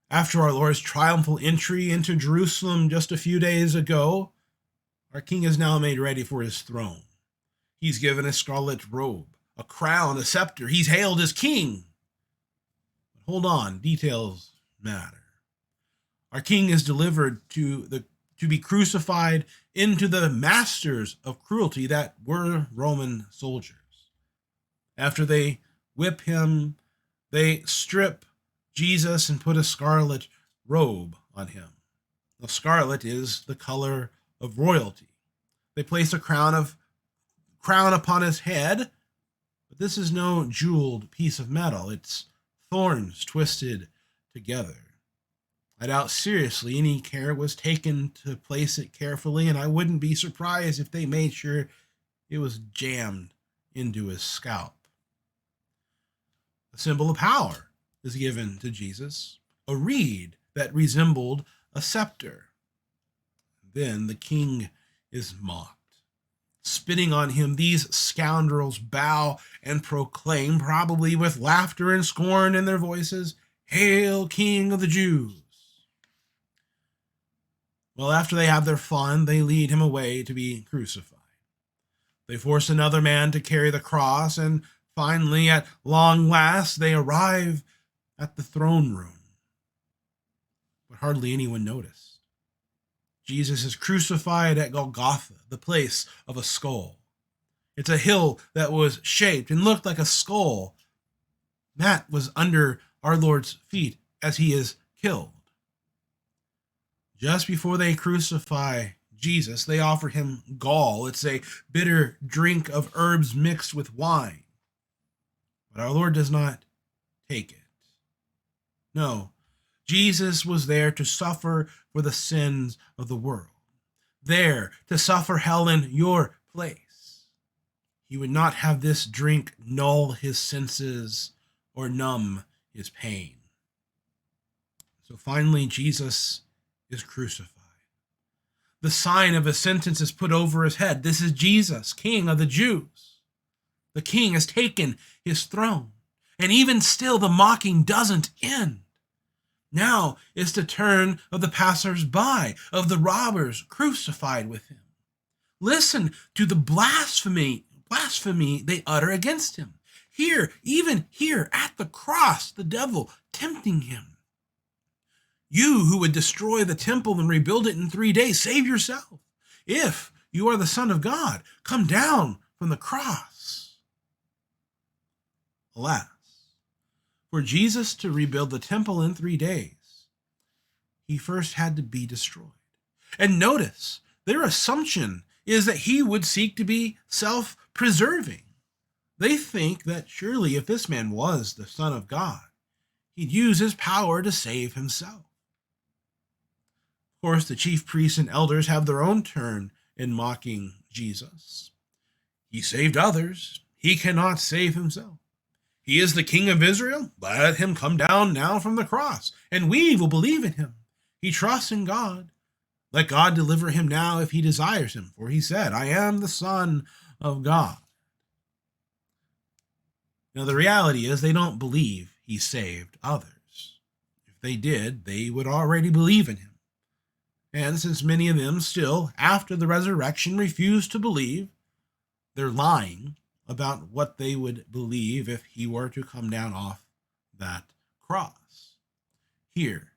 After our Lord's triumphal entry into Jerusalem just a few days ago, our king is now made ready for his throne. He's given a scarlet robe, a crown, a scepter. He's hailed as king. But hold on, details matter. Our king is delivered to be crucified into the masters of cruelty that were Roman soldiers. After they whip him, they strip Jesus and put a scarlet robe on him. Now, scarlet is the color of royalty. They place a crown upon his head, but this is no jeweled piece of metal. It's thorns twisted together. I doubt seriously any care was taken to place it carefully, and I wouldn't be surprised if they made sure it was jammed into his scalp. A symbol of power is given to Jesus, a reed that resembled a scepter. Then the king is mocked. Spitting on him, these scoundrels bow and proclaim, probably with laughter and scorn in their voices, "Hail, King of the Jews!" Well, after they have their fun, they lead him away to be crucified. They force another man to carry the cross, and finally, at long last, they arrive at the throne room. But hardly anyone noticed. Jesus is crucified at Golgotha, the place of a skull. It's a hill that was shaped and looked like a skull. That was under our Lord's feet as he is killed. Just before they crucify Jesus, they offer him gall. It's a bitter drink of herbs mixed with wine. But our Lord does not take it. No, Jesus was there to suffer for the sins of the world, there to suffer hell in your place. He would not have this drink null his senses or numb his pain. So finally, Jesus is crucified. The sign of a sentence is put over his head. This is Jesus, King of the Jews. The king has taken his throne. And even still, the mocking doesn't end. Now is the turn of the passers-by, of the robbers crucified with him. Listen to the blasphemy they utter against him. Here, even here at the cross, the devil tempting him. You who would destroy the temple and rebuild it in 3 days, save yourself. If you are the Son of God, come down from the cross. Alas, for Jesus to rebuild the temple in 3 days, he first had to be destroyed. And notice, their assumption is that he would seek to be self-preserving. They think that surely if this man was the Son of God, he'd use his power to save himself. Of course, the chief priests and elders have their own turn in mocking Jesus. He saved others. He cannot save himself. He is the King of Israel. Let him come down now from the cross, and we will believe in him. He trusts in God. Let God deliver him now if he desires him, for he said, "I am the Son of God." Now, the reality is they don't believe he saved others. If they did, they would already believe in him. And since many of them still, after the resurrection, refuse to believe, they're lying about what they would believe if he were to come down off that cross. Here,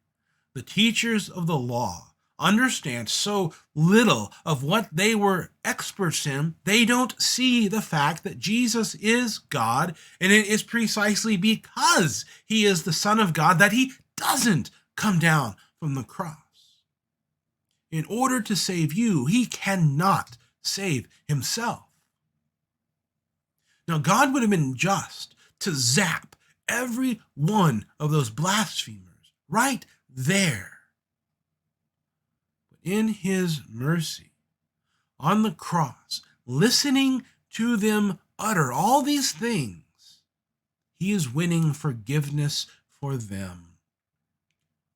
the teachers of the law understand so little of what they were experts in, they don't see the fact that Jesus is God, and it is precisely because he is the Son of God that he doesn't come down from the cross. In order to save you, he cannot save himself. Now, God would have been just to zap every one of those blasphemers right there. But in his mercy, on the cross, listening to them utter all these things, he is winning forgiveness for them,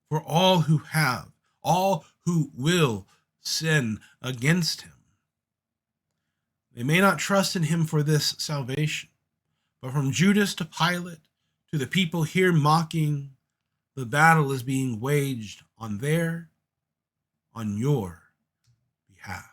for all who have, all who will sin against him. They may not trust in him for this salvation, but from Judas to Pilate, to the people here mocking, The battle is being waged on your behalf.